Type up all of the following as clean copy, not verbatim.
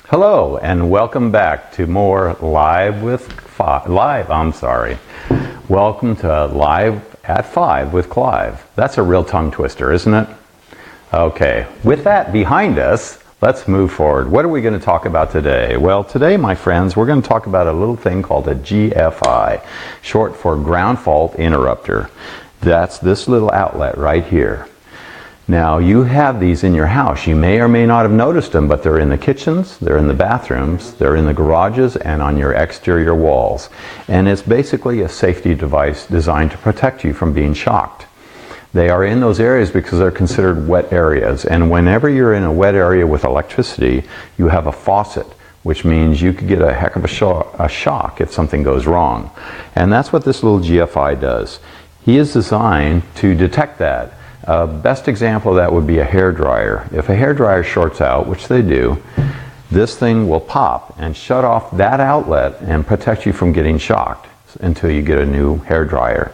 Hello and welcome back to more Welcome to Live at 5 with Clive. That's a real tongue twister, isn't it? Okay, with that behind us, let's move forward. What are we going to talk about today? Well, today, my friends, we're going to talk about a little thing called a GFI, short for ground fault interrupter. That's this little outlet right here. Now, you have these in your house. You may or may not have noticed them, but they're in the kitchens, they're in the bathrooms, they're in the garages, and on your exterior walls. And it's basically a safety device designed to protect you from being shocked. They are in those areas because they're considered wet areas. And whenever you're in a wet area with electricity, you have a faucet, which means you could get a heck of a shock if something goes wrong. And that's what this little GFI does. He is designed to detect that. Best example of that would be a hairdryer. If a hairdryer shorts out, which they do, this thing will pop and shut off that outlet and protect you from getting shocked until you get a new hairdryer.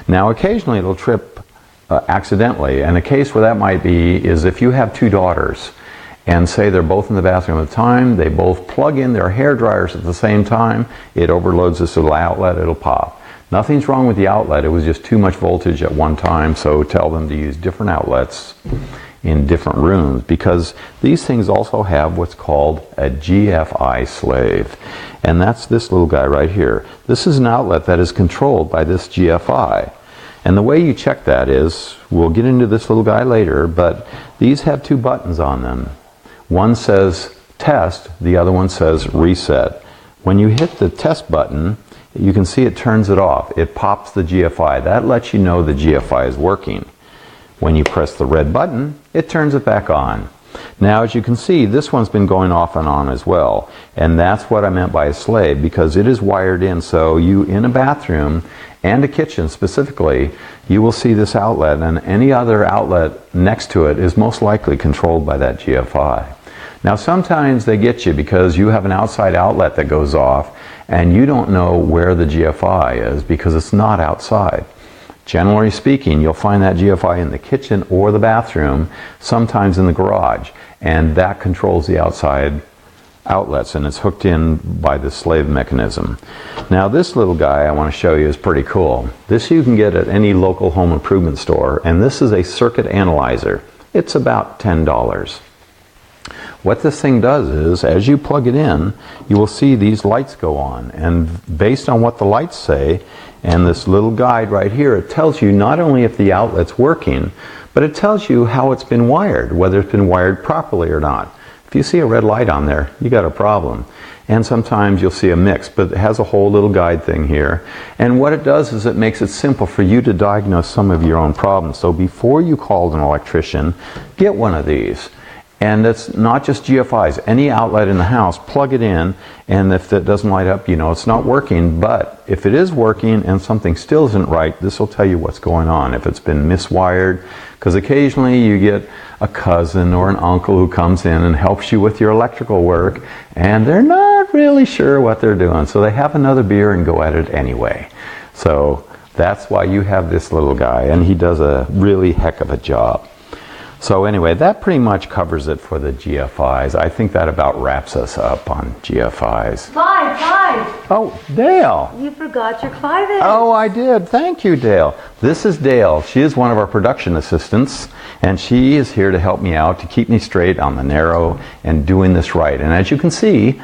Now, occasionally it'll trip accidentally, and a case where that might be is if you have two daughters and say they're both in the bathroom at the time, they both plug in their hairdryers at the same time, it overloads this little outlet, it'll pop. Nothing's wrong with the outlet, it was just too much voltage at one time, so tell them to use different outlets in different rooms, because these things also have what's called a GFI slave. And that's this little guy right here. This is an outlet that is controlled by this GFI. And the way you check that is, we'll get into this little guy later, but these have two buttons on them. One says test, the other one says reset. When you hit the test button, you can see it turns it off. It pops the GFI. That lets you know the GFI is working. When you press the red button, it turns it back on. Now, as you can see, this one's been going off and on as well. And that's what I meant by a slave, because it is wired in. So you, in a bathroom and a kitchen specifically, you will see this outlet, and any other outlet next to it is most likely controlled by that GFI. Now, sometimes they get you because you have an outside outlet that goes off and you don't know where the GFI is because it's not outside. Generally speaking, you'll find that GFI in the kitchen or the bathroom, sometimes in the garage, and that controls the outside outlets, and it's hooked in by the slave mechanism. Now, this little guy I want to show you is pretty cool. This you can get at any local home improvement store, and this is a circuit analyzer. It's about $10. What this thing does is, as you plug it in, you will see these lights go on. And based on what the lights say, and this little guide right here, it tells you not only if the outlet's working, but it tells you how it's been wired, whether it's been wired properly or not. If you see a red light on there, you got a problem. And sometimes you'll see a mix, but it has a whole little guide thing here. And what it does is it makes it simple for you to diagnose some of your own problems. So before you call an electrician, get one of these. And it's not just GFIs. Any outlet in the house, plug it in, and if it doesn't light up, you know it's not working. But if it is working and something still isn't right, this will tell you what's going on. If it's been miswired, because occasionally you get a cousin or an uncle who comes in and helps you with your electrical work, and they're not really sure what they're doing. So they have another beer and go at it anyway. So that's why you have this little guy, and he does a really heck of a job. So anyway, that pretty much covers it for the GFIs. I think that about wraps us up on GFIs. Clive! Oh, Dale! You forgot your Clive is. Oh, I did. Thank you, Dale. This is Dale. She is one of our production assistants, and she is here to help me out, to keep me straight on the narrow and doing this right. And as you can see,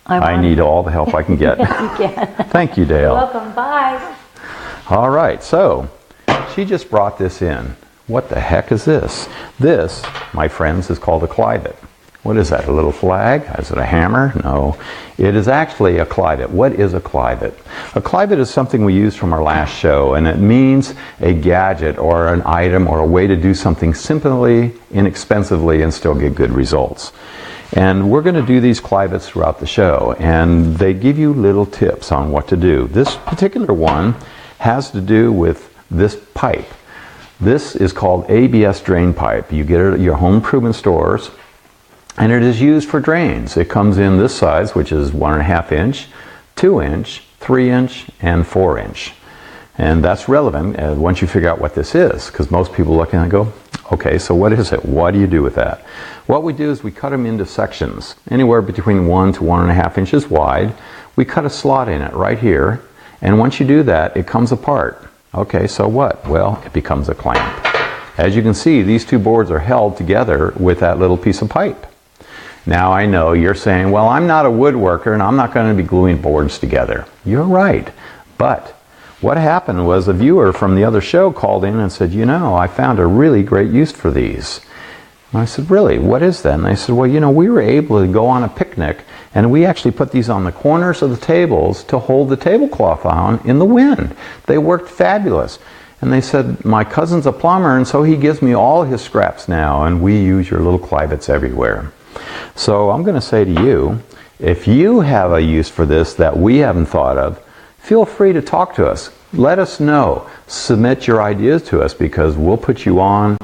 I need all the help I can get. Yes, you can. Thank you, Dale. You're welcome. Bye. All right, so she just brought this in. What the heck is this? This, my friends, is called a Clive. What is that, a little flag? Is it a hammer? No. It is actually a Clive. What is a Clive? A Clive is something we used from our last show, and it means a gadget or an item or a way to do something simply, inexpensively, and still get good results. And we're going to do these Clives throughout the show, and they give you little tips on what to do. This particular one has to do with this pipe. This is called ABS drain pipe. You get it at your home improvement stores, and it is used for drains. It comes in this size, which is 1.5 inch, 2 inch, 3 inch, and 4 inch. And that's relevant once you figure out what this is, because most people look at it and go, Okay, so what is it? What do you do with that? What we do is we cut them into sections, anywhere between 1 to 1.5 inches wide. We cut a slot in it right here, and once you do that, it comes apart. Okay, so what? Well, it becomes a clamp. As you can see, these two boards are held together with that little piece of pipe. Now I know you're saying, well, I'm not a woodworker and I'm not going to be gluing boards together. You're right, but what happened was a viewer from the other show called in and said, you know, I found a really great use for these. And I said, really? What is that? And they said, well, you know, we were able to go on a picnic and we actually put these on the corners of the tables to hold the tablecloth on in the wind. They worked fabulous. And they said, my cousin's a plumber and so he gives me all his scraps now and we use your little Clivettes everywhere. So I'm going to say to you, if you have a use for this that we haven't thought of, feel free to talk to us. Let us know. Submit your ideas to us because we'll put you on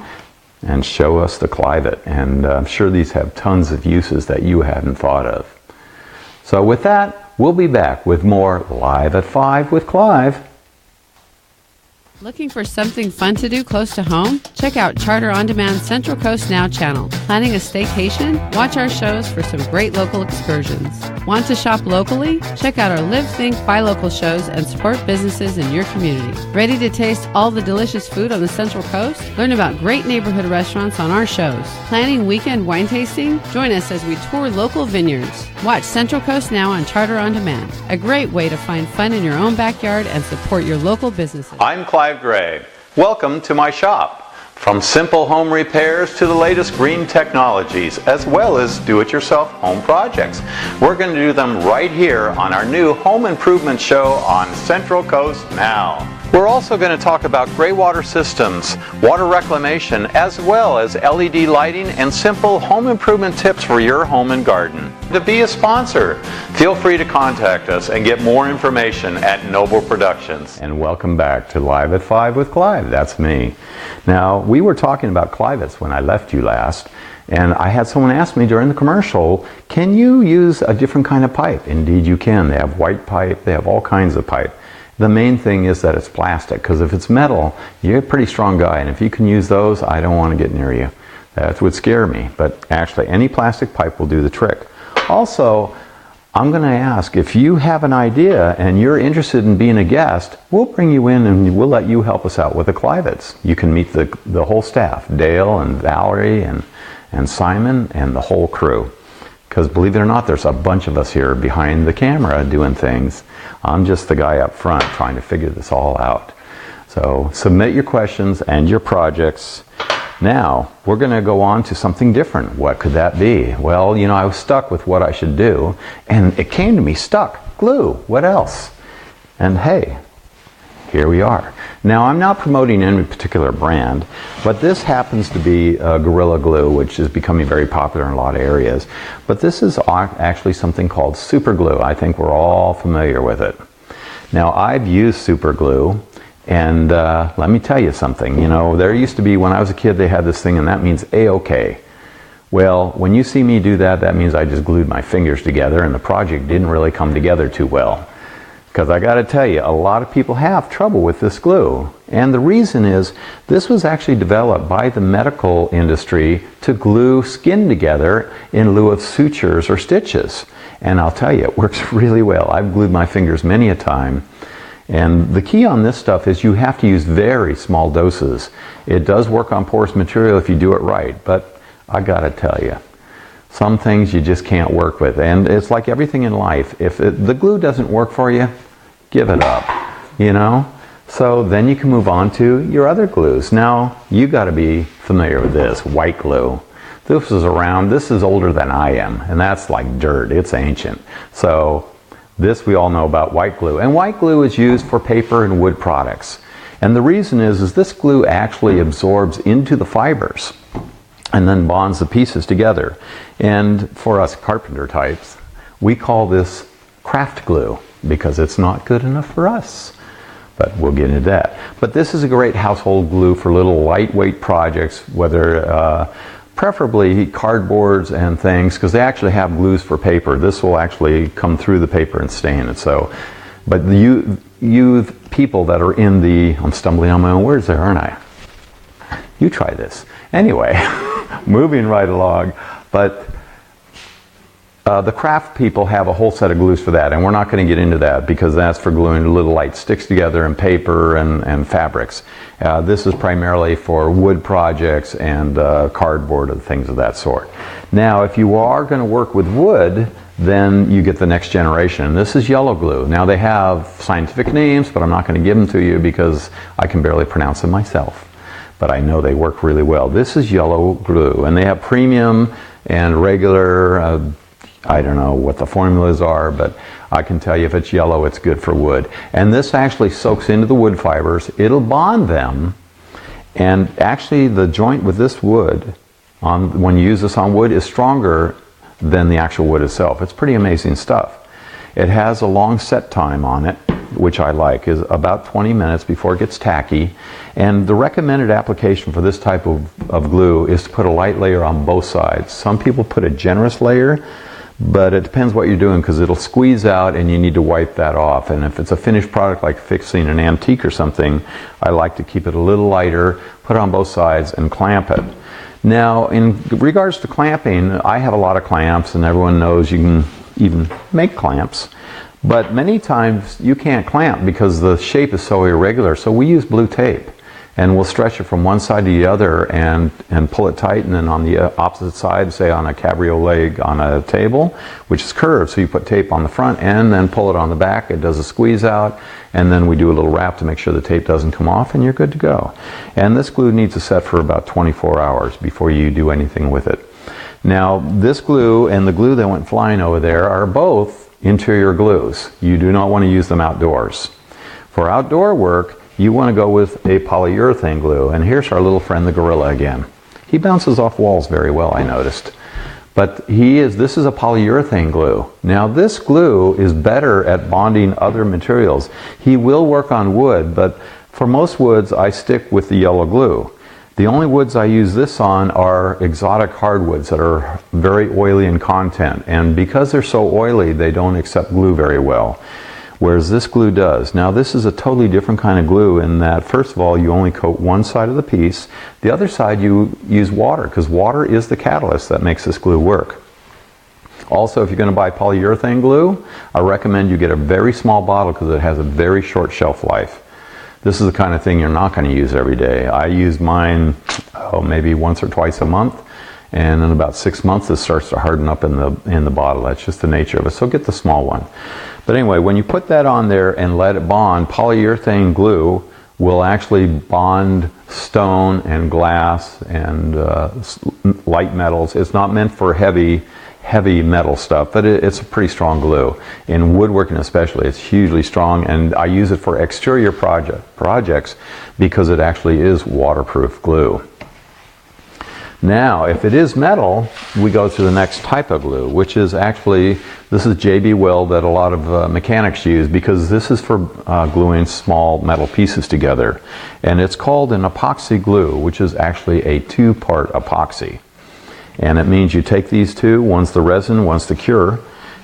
and show us the Clivette. And I'm sure these have tons of uses that you haven't thought of. So with that, we'll be back with more Live at 5 with Clive. Looking for something fun to do close to home? Check out Charter On Demand's Central Coast Now channel. Planning a staycation? Watch our shows for some great local excursions. Want to shop locally? Check out our Live, Think, Buy Local shows and support businesses in your community. Ready to taste all the delicious food on the Central Coast? Learn about great neighborhood restaurants on our shows. Planning weekend wine tasting? Join us as we tour local vineyards. Watch Central Coast Now on Charter On Demand. A great way to find fun in your own backyard and support your local businesses. I'm Clive Gray. Welcome to my shop. From simple home repairs to the latest green technologies, as well as do-it-yourself home projects. We're going to do them right here on our new home improvement show on Central Coast Now. We're also going to talk about gray water systems, water reclamation, as well as LED lighting and simple home improvement tips for your home and garden. To be a sponsor, feel free to contact us and get more information at Noble Productions. And welcome back to Live at 5 with Clive. That's me. Now, we were talking about Clivettes when I left you last, and I had someone ask me during the commercial, can you use a different kind of pipe? Indeed you can. They have white pipe, they have all kinds of pipe. The main thing is that it's plastic, because if it's metal, you're a pretty strong guy, and if you can use those, I don't want to get near you. That would scare me, but actually any plastic pipe will do the trick. Also, I'm going to ask, if you have an idea and you're interested in being a guest, we'll bring you in and we'll let you help us out with the Clivettes. You can meet the whole staff, Dale and Valerie and Simon and the whole crew. Because believe it or not, there's a bunch of us here behind the camera doing things. I'm just the guy up front trying to figure this all out. So submit your questions and your projects. Now, we're going to go on to something different. What could that be? Well, you know, I was stuck with what I should do, and it came to me stuck. Glue. What else? And hey, here we are. Now, I'm not promoting any particular brand, but this happens to be Gorilla Glue, which is becoming very popular in a lot of areas. But this is actually something called super glue. I think we're all familiar with it. Now, I've used super glue, and let me tell you something. You know, there used to be, when I was a kid, they had this thing, and that means A-OK. Well, when you see me do that, that means I just glued my fingers together, and the project didn't really come together too well. Because I got to tell you, a lot of people have trouble with this glue. And the reason is, this was actually developed by the medical industry to glue skin together in lieu of sutures or stitches. And I'll tell you, it works really well. I've glued my fingers many a time. And the key on this stuff is you have to use very small doses. It does work on porous material if you do it right, but I got to tell you, some things you just can't work with. And it's like everything in life. If the glue doesn't work for you, give it up, you know? So then you can move on to your other glues. Now, you got to be familiar with this, white glue. This is around, this is older than I am, and that's like dirt, it's ancient. So this we all know about white glue. And white glue is used for paper and wood products. And the reason is this glue actually absorbs into the fibers and then bonds the pieces together. And for us carpenter types, we call this craft glue because it's not good enough for us. But we'll get into that. But this is a great household glue for little lightweight projects, whether preferably cardboards and things, because they actually have glues for paper. This will actually come through the paper and stay in it. So, but you people that are in the, I'm stumbling on my own words there, aren't I? You try this. Anyway, moving right along. But the craft people have a whole set of glues for that, and we're not going to get into that because that's for gluing little light sticks together and paper and fabrics. This is primarily for wood projects and cardboard and things of that sort. Now, if you are going to work with wood, then you get the next generation. This is yellow glue. Now, they have scientific names, but I'm not going to give them to you because I can barely pronounce them myself. But I know they work really well. This is yellow glue, and they have premium and regular. I don't know what the formulas are, but I can tell you if it's yellow, it's good for wood. And this actually soaks into the wood fibers. It'll bond them, and actually the joint with this wood, when you use this on wood, is stronger than the actual wood itself. It's pretty amazing stuff. It has a long set time on it, which I like, is about 20 minutes before it gets tacky. And the recommended application for this type of glue is to put a light layer on both sides. Some people put a generous layer, but it depends what you're doing because it'll squeeze out and you need to wipe that off. And if it's a finished product like fixing an antique or something, I like to keep it a little lighter, put it on both sides and clamp it. Now, in regards to clamping, I have a lot of clamps, and everyone knows you can even make clamps. But many times you can't clamp because the shape is so irregular. So we use blue tape, and we'll stretch it from one side to the other and pull it tight, and then on the opposite side, say on a cabriolet on a table, which is curved, so you put tape on the front and then pull it on the back. It does a squeeze out, and then we do a little wrap to make sure the tape doesn't come off, and you're good to go. And this glue needs to set for about 24 hours before you do anything with it. Now, this glue and the glue that went flying over there are both interior glues. You do not want to use them outdoors. For outdoor work, you want to go with a polyurethane glue. And here's our little friend, the gorilla, again. He bounces off walls very well, I noticed. But this is a polyurethane glue. Now, this glue is better at bonding other materials. He will work on wood, but for most woods, I stick with the yellow glue. The only woods I use this on are exotic hardwoods that are very oily in content. And because they're so oily, they don't accept glue very well. Whereas this glue does. Now, this is a totally different kind of glue in that, first of all, you only coat one side of the piece. The other side you use water, because water is the catalyst that makes this glue work. Also, if you're going to buy polyurethane glue, I recommend you get a very small bottle because it has a very short shelf life. This is the kind of thing you're not going to use every day. I use mine maybe once or twice a month, and in about 6 months it starts to harden up in the bottle. That's just the nature of it. So get the small one. But anyway, when you put that on there and let it bond, polyurethane glue will actually bond stone and glass and light metals. It's not meant for heavy metal stuff, but it's a pretty strong glue. In woodworking especially, it's hugely strong, and I use it for exterior projects because it actually is waterproof glue. Now, if it is metal, we go to the next type of glue, which is actually, this is JB Weld that a lot of mechanics use because this is for gluing small metal pieces together. And it's called an epoxy glue, which is actually a two-part epoxy. And it means you take these two, one's the resin, one's the cure,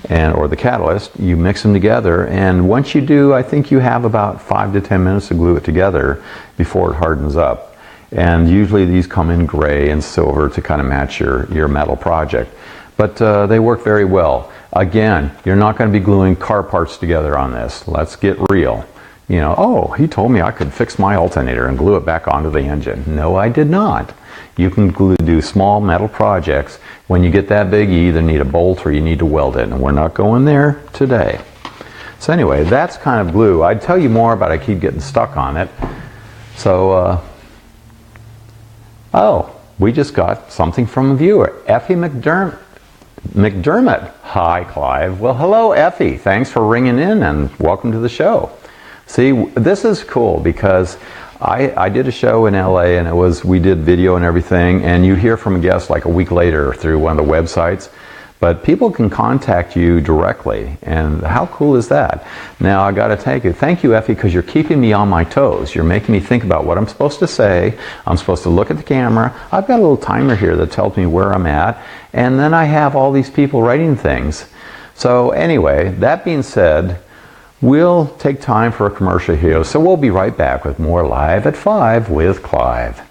or the catalyst, you mix them together, and once you do, I think you have about 5 to 10 minutes to glue it together before it hardens up. And usually these come in gray and silver to kind of match your metal project. But they work very well. Again, you're not going to be gluing car parts together on this. Let's get real. You know, oh, he told me I could fix my alternator and glue it back onto the engine. No, I did not. You can do small metal projects. When you get that big, you either need a bolt or you need to weld it, and we're not going there today. So anyway, that's kind of glue. I'd tell you more, but I keep getting stuck on it. So, we just got something from a viewer, Effie McDermott. Hi, Clive. Well, hello, Effie. Thanks for ringing in and welcome to the show. See, this is cool because I did a show in LA and we did video and everything, and you hear from a guest like a week later through one of the websites, but people can contact you directly, and how cool is that? Now, I gotta thank you, Effie, because you're keeping me on my toes. You're making me think about what I'm supposed to say. I'm supposed to look at the camera. I've got a little timer here that tells me where I'm at, and then I have all these people writing things. So anyway, that being said, we'll take time for a commercial here, so we'll be right back with more Live at 5 with Clive.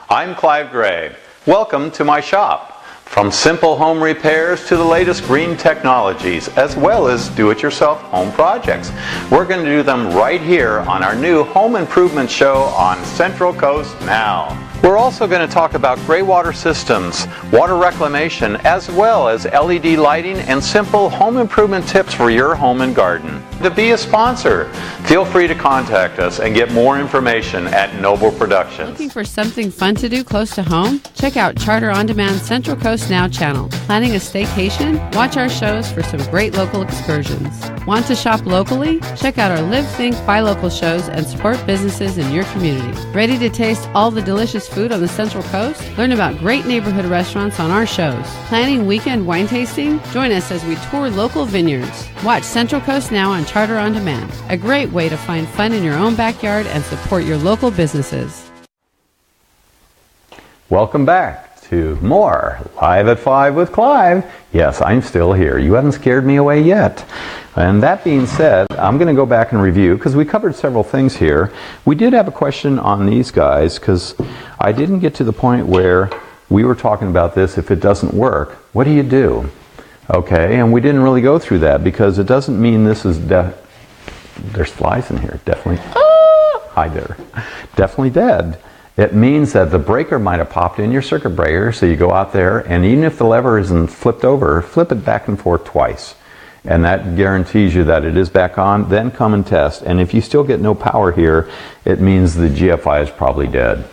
I'm Clive Gray. Welcome to my shop. From simple home repairs to the latest green technologies, as well as do-it-yourself home projects. We're going to do them right here on our new home improvement show on Central Coast Now. We're also going to talk about gray water systems, water reclamation, as well as LED lighting and simple home improvement tips for your home and garden. To be a sponsor, feel free to contact us and get more information at Noble Productions. Looking for something fun to do close to home? Check out Charter On Demand Central Coast Now channel. Planning a staycation? Watch our shows for some great local excursions. Want to shop locally? Check out our Live, Think, Buy Local shows and support businesses in your community. Ready to taste all the delicious food on the Central Coast? Learn about great neighborhood restaurants on our shows. Planning weekend wine tasting? Join us as we tour local vineyards. Watch Central Coast Now on Charter On Demand, a great way to find fun in your own backyard and support your local businesses. Welcome back to more Live at 5 with Clive. Yes, I'm still here. You haven't scared me away yet. And that being said, I'm going to go back and review because we covered several things here. We did have a question on these guys because I didn't get to the point where we were talking about this. If it doesn't work, what do you do? Okay, and we didn't really go through that because it doesn't mean this is there's flies in here, definitely. Hi there. Definitely dead. It means that the breaker might have popped in your circuit breaker, so you go out there, and even if the lever isn't flipped over, flip it back and forth twice. And that guarantees you that it is back on. Then come and test. And if you still get no power here, it means the GFI is probably dead.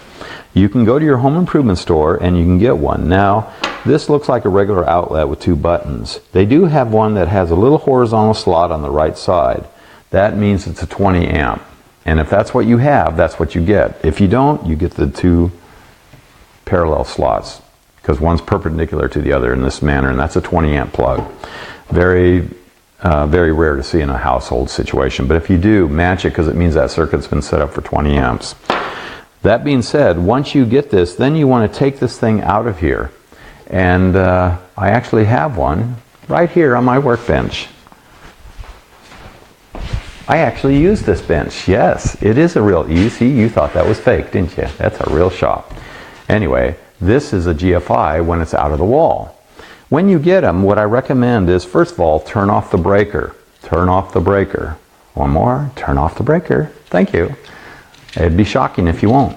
You can go to your home improvement store and you can get one. Now, this looks like a regular outlet with two buttons. They do have one that has a little horizontal slot on the right side. That means it's a 20 amp. And if that's what you have, that's what you get. If you don't, you get the two parallel slots because one's perpendicular to the other in this manner, and that's a 20 amp plug. Very rare to see in a household situation, but if you do, match it because it means that circuit's been set up for 20 amps. That being said, once you get this, then you want to take this thing out of here. And I actually have one right here on my workbench. I actually use this bench. Yes, it is a real, you thought that was fake, didn't you? That's a real shop. Anyway, this is a GFI when it's out of the wall. When you get them, what I recommend is, first of all, turn off the breaker. Turn off the breaker. One more, turn off the breaker. Thank you. It'd be shocking if you won't.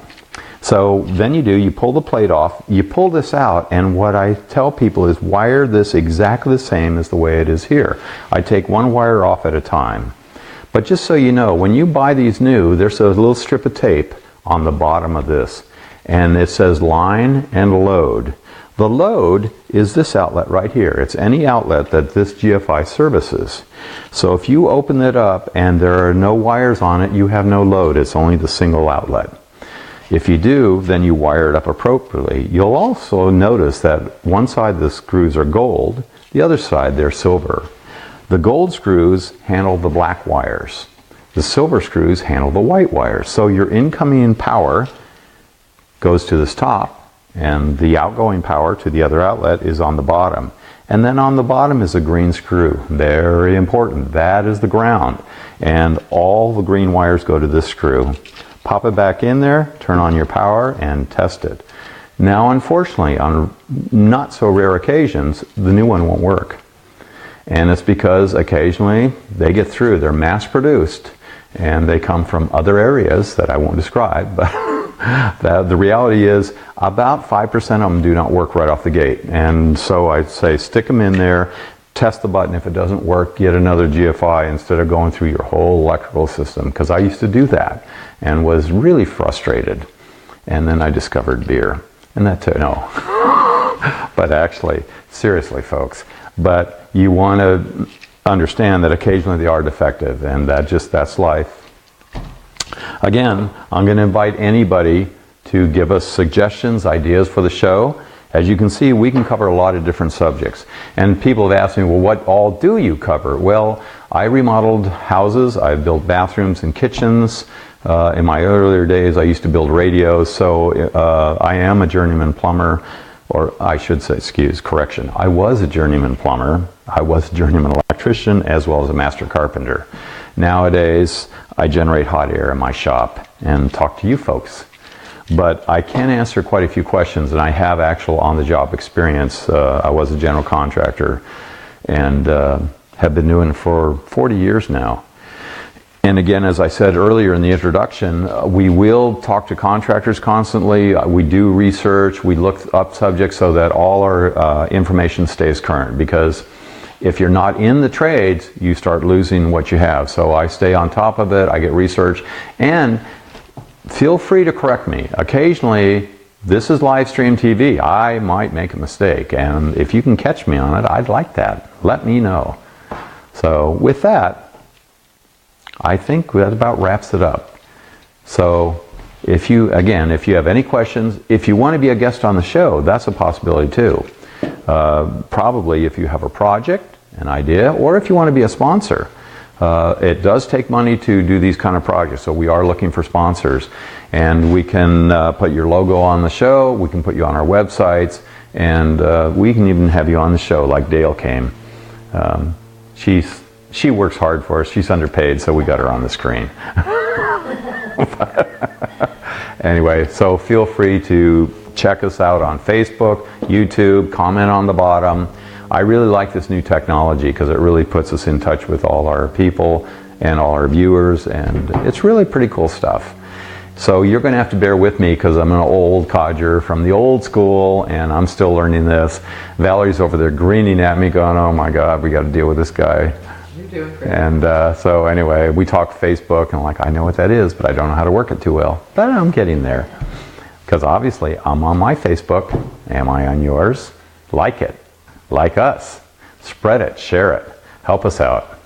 So then you pull the plate off, you pull this out, and what I tell people is wire this exactly the same as the way it is here. I take one wire off at a time. But just so you know, when you buy these new, there's a little strip of tape on the bottom of this, and it says line and load. The load is this outlet right here. It's any outlet that this GFI services. So if you open it up and there are no wires on it, you have no load. It's only the single outlet. If you do, then you wire it up appropriately. You'll also notice that one side the screws are gold, the other side they're silver. The gold screws handle the black wires. The silver screws handle the white wires. So your incoming power goes to this top, and the outgoing power to the other outlet is on the bottom. And then on the bottom is a green screw. Very important. That is the ground. And all the green wires go to this screw. Pop it back in there, turn on your power, and test it. Now, unfortunately, on not so rare occasions, the new one won't work. And it's because occasionally they get through. They're mass produced, and they come from other areas that I won't describe, but the reality is about 5% of them do not work right off the gate. And so I'd say stick them in there, test the button. If it doesn't work, get another GFI instead of going through your whole electrical system, because I used to do that and was really frustrated. And then I discovered beer. And that too, no. But actually, seriously, folks, but you want to understand that occasionally they are defective, and that's life. Again, I'm going to invite anybody to give us suggestions, ideas for the show. As you can see, we can cover a lot of different subjects. And people have asked me, well, what all do you cover? Well, I remodeled houses. I built bathrooms and kitchens. In my earlier days, I used to build radios. So I am a journeyman plumber, or I should say, correction. I was a journeyman plumber. I was a journeyman electrician, as well as a master carpenter. Nowadays, I generate hot air in my shop and talk to you folks. but I can answer quite a few questions, and I have actual on-the-job experience. I was a general contractor and have been doing it for 40 years now. And again, as I said earlier in the introduction, we will talk to contractors constantly. We do research, we look up subjects so that all our information stays current, because if you're not in the trades, you start losing what you have. So I stay on top of it, I get research, and feel free to correct me. Occasionally, this is live stream TV. I might make a mistake, and if you can catch me on it, I'd like that. Let me know. So with that, I think that about wraps it up. So if you have any questions, if you want to be a guest on the show, that's a possibility too. Probably if you have a project, an idea, or if you want to be a sponsor. It does take money to do these kind of projects, so we are looking for sponsors. And we can put your logo on the show, we can put you on our websites, and we can even have you on the show like Dale came. She works hard for us. She's underpaid, so we got her on the screen. Anyway, so feel free to check us out on Facebook, YouTube, comment on the bottom. I really like this new technology because it really puts us in touch with all our people and all our viewers, and it's really pretty cool stuff. So you're going to have to bear with me because I'm an old codger from the old school, and I'm still learning this. Valerie's over there grinning at me going, oh my God, we got to deal with this guy. You're doing great. And so anyway, we talk Facebook, and I know what that is, but I don't know how to work it too well. But I'm getting there. Because obviously, I'm on my Facebook. Am I on yours? Like it. Like us. Spread it. Share it. Help us out.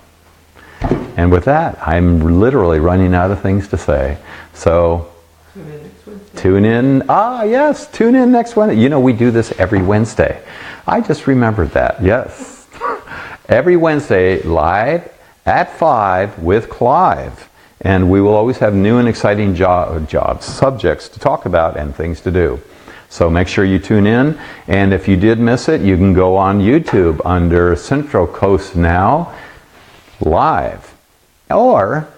And with that, I'm literally running out of things to say. So, tune in. Yes, tune in next Wednesday. You know, we do this every Wednesday. I just remembered that. Yes. Every Wednesday, live at 5 with Clive. And we will always have new and exciting subjects to talk about and things to do. So make sure you tune in. And if you did miss it, you can go on YouTube under Central Coast Now Live. Or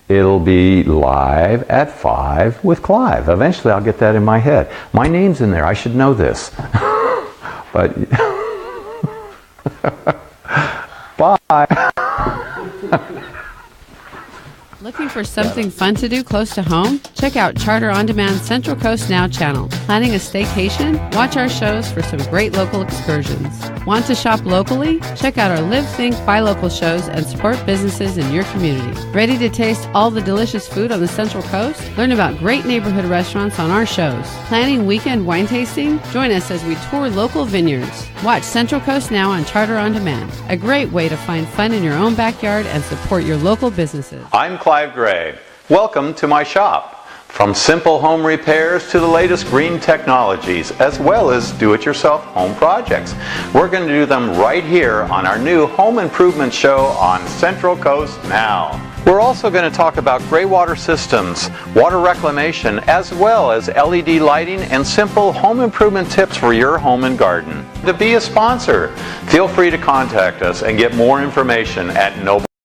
it'll be live at 5 with Clive. Eventually I'll get that in my head. My name's in there. I should know this. But bye. Looking for something fun to do close to home? Check out Charter On Demand's Central Coast Now channel. Planning a staycation? Watch our shows for some great local excursions. Want to shop locally? Check out our Live, Think, Buy Local shows and support businesses in your community. Ready to taste all the delicious food on the Central Coast? Learn about great neighborhood restaurants on our shows. Planning weekend wine tasting? Join us as we tour local vineyards. Watch Central Coast Now on Charter On Demand. A great way to find fun in your own backyard and support your local businesses. I'm Clive Gray. Welcome to my shop. From simple home repairs to the latest green technologies, as well as do-it-yourself home projects. We're going to do them right here on our new home improvement show on Central Coast Now. We're also going to talk about gray water systems, water reclamation, as well as LED lighting and simple home improvement tips for your home and garden. To be a sponsor, feel free to contact us and get more information at Noble.